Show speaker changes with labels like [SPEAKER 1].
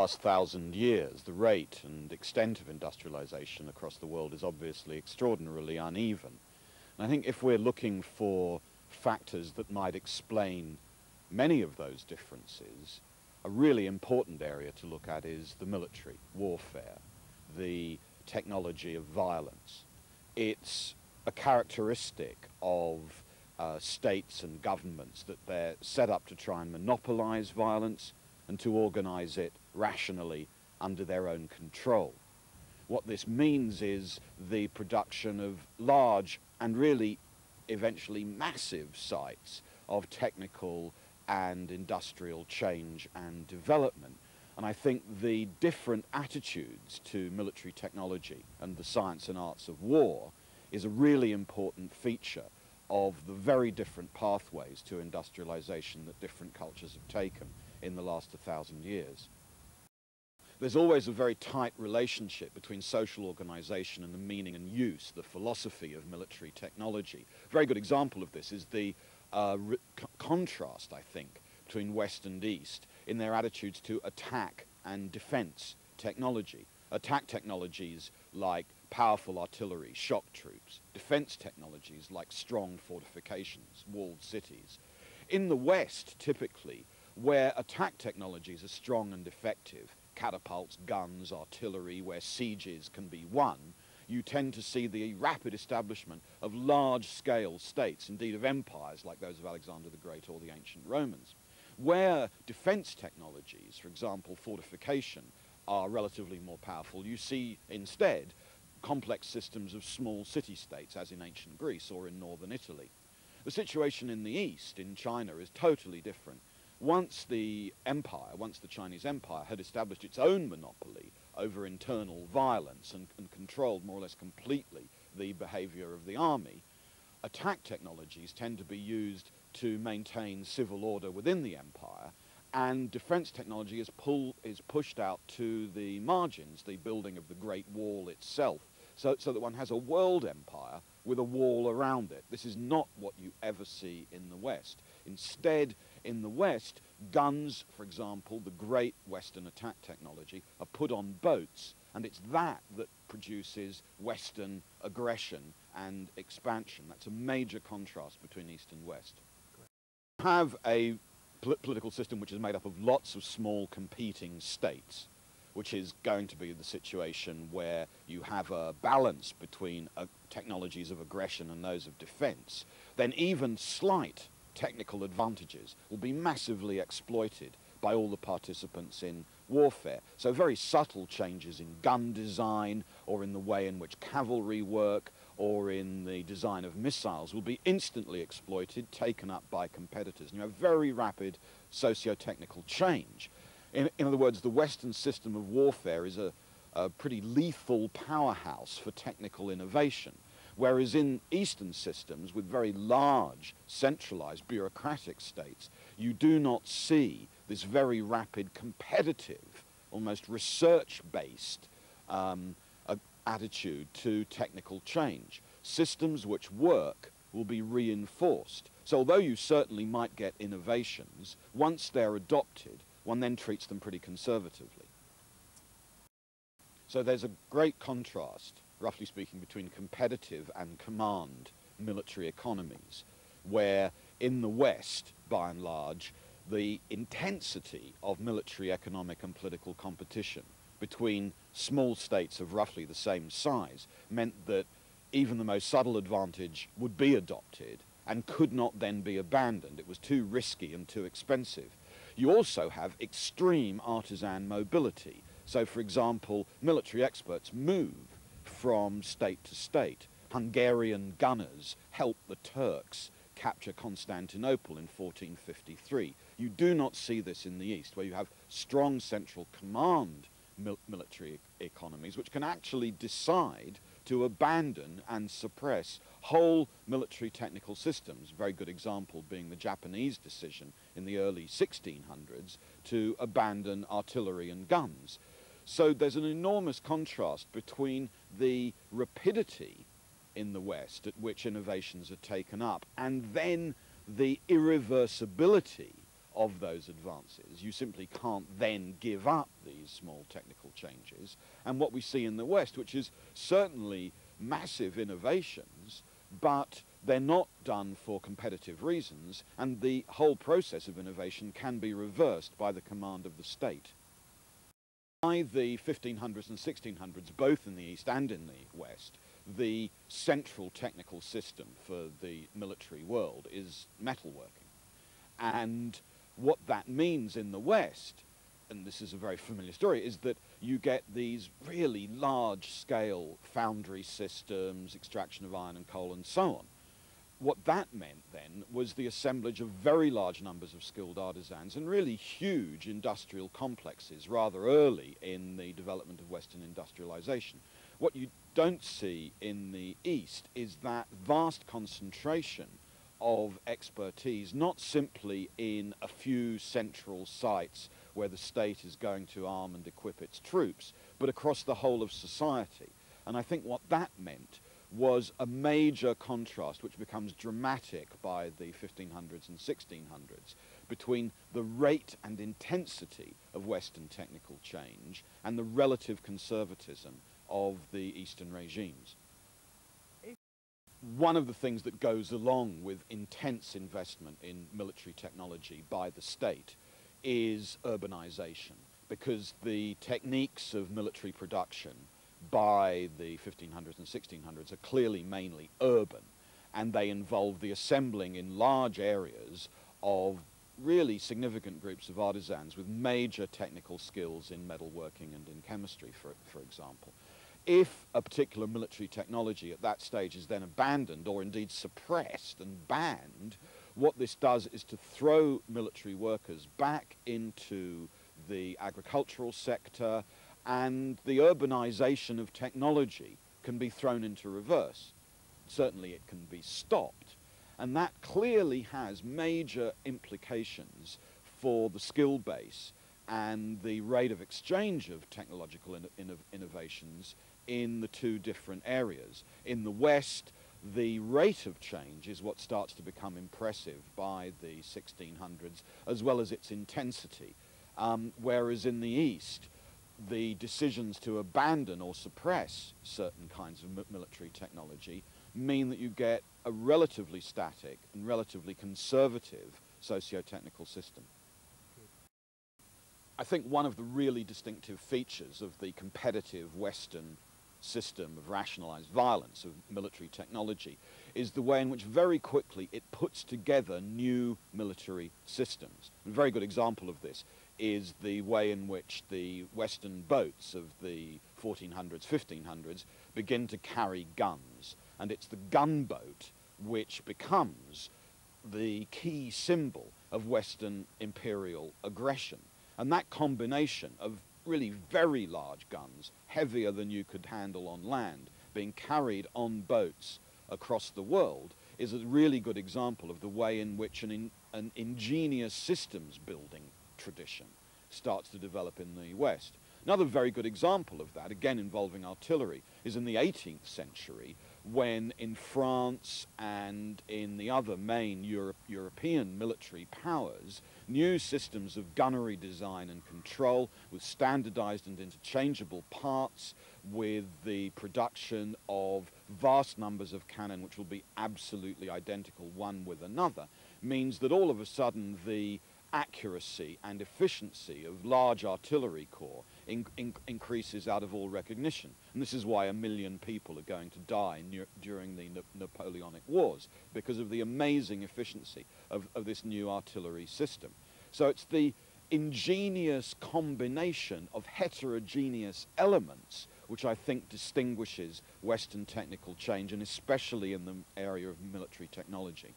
[SPEAKER 1] Last 1,000 years, the rate and extent of industrialization across the world is obviously extraordinarily uneven. And I think if we're looking for factors that might explain many of those differences, a really important area to look at is the military, warfare, the technology of violence. It's a characteristic of states and governments that they're set up to try and monopolize violence and to organize it rationally under their own control. What this means is the production of large and really eventually massive sites of technical and industrial change and development. And I think the different attitudes to military technology and the science and arts of war is a really important feature of the very different pathways to industrialization that different cultures have taken in the last 1,000 years. There's always a very tight relationship between social organization and the meaning and use, the philosophy of military technology. A very good example of this is the contrast, I think, between West and East in their attitudes to attack and defense technology. Attack technologies like powerful artillery, shock troops, defense technologies like strong fortifications, walled cities. In the West, typically, where attack technologies are strong and effective, catapults, guns, artillery, where sieges can be won, you tend to see the rapid establishment of large-scale states, indeed of empires like those of Alexander the Great or the ancient Romans. Where defense technologies, for example, fortification, are relatively more powerful, you see instead complex systems of small city-states, as in ancient Greece or in northern Italy. The situation in the East, in China, is totally different. Once the Chinese Empire had established its own monopoly over internal violence and controlled more or less completely the behavior of the army, attack technologies tend to be used to maintain civil order within the empire, and defense technology is pushed out to the margins, the building of the Great Wall itself, so that one has a world empire with a wall around it. This is not what you ever see in the West. Instead, in the West, guns, for example, the great Western attack technology, are put on boats, and it's that that produces Western aggression and expansion. That's a major contrast between East and West. You have a political system which is made up of lots of small competing states, which is going to be the situation where you have a balance between technologies of aggression and those of defense. Then even slight technical advantages will be massively exploited by all the participants in warfare. So very subtle changes in gun design or in the way in which cavalry work or in the design of missiles will be instantly exploited, taken up by competitors. And you have very rapid socio-technical change. In other words, the Western system of warfare is a pretty lethal powerhouse for technical innovation, whereas in Eastern systems with very large, centralized, bureaucratic states, you do not see this very rapid, competitive, almost research-based attitude to technical change. Systems which work will be reinforced. So although you certainly might get innovations, once they're adopted, one then treats them pretty conservatively. So there's a great contrast, roughly speaking, between competitive and command military economies, where in the West, by and large, the intensity of military, economic and political competition between small states of roughly the same size meant that even the most subtle advantage would be adopted and could not then be abandoned. It was too risky and too expensive. You also have extreme artisan mobility. So, for example, military experts move from state to state. Hungarian gunners helped the Turks capture Constantinople in 1453. You do not see this in the East, where you have strong central command military economies which can actually decide to abandon and suppress whole military technical systems. A very good example being the Japanese decision in the early 1600s to abandon artillery and guns. So there's an enormous contrast between the rapidity in the West at which innovations are taken up and then the irreversibility of those advances. You simply can't then give up these small technical changes. And what we see in the West, which is certainly massive innovations, but they're not done for competitive reasons, and the whole process of innovation can be reversed by the command of the state. By the 1500s and 1600s, both in the East and in the West, the central technical system for the military world is metalworking. And what that means in the West, and this is a very familiar story, is that you get these really large-scale foundry systems, extraction of iron and coal, and so on. What that meant then was the assemblage of very large numbers of skilled artisans and really huge industrial complexes rather early in the development of Western industrialization. What you don't see in the East is that vast concentration of expertise, not simply in a few central sites where the state is going to arm and equip its troops, but across the whole of society. And I think what that meant was a major contrast, which becomes dramatic by the 1500s and 1600s, between the rate and intensity of Western technical change and the relative conservatism of the Eastern regimes. One of the things that goes along with intense investment in military technology by the state is urbanization, because the techniques of military production by the 1500s and 1600s are clearly mainly urban, and they involve the assembling in large areas of really significant groups of artisans with major technical skills in metalworking and in chemistry, for example. If a particular military technology at that stage is then abandoned or indeed suppressed and banned, what this does is to throw military workers back into the agricultural sector, and the urbanization of technology can be thrown into reverse. Certainly it can be stopped. And that clearly has major implications for the skill base and the rate of exchange of technological innovations in the two different areas. In the West, the rate of change is what starts to become impressive by the 1600s, as well as its intensity. Whereas in the East, the decisions to abandon or suppress certain kinds of military technology mean that you get a relatively static and relatively conservative socio-technical system. I think one of the really distinctive features of the competitive Western system of rationalized violence, of military technology, is the way in which very quickly it puts together new military systems. A very good example of this is the way in which the Western boats of the 1400s, 1500s begin to carry guns. And it's the gunboat which becomes the key symbol of Western imperial aggression. And that combination of really very large guns, heavier than you could handle on land, being carried on boats across the world, is a really good example of the way in which an ingenious systems building tradition starts to develop in the West. Another very good example of that, again involving artillery, is in the 18th century, when in France and in the other main European military powers, new systems of gunnery design and control with standardized and interchangeable parts, with the production of vast numbers of cannon which will be absolutely identical one with another, means that all of a sudden the accuracy and efficiency of large artillery corps increases out of all recognition. And this is why 1 million people are going to die during the Napoleonic Wars, because of the amazing efficiency of this new artillery system. So it's the ingenious combination of heterogeneous elements which I think distinguishes Western technical change, and especially in the area of military technology.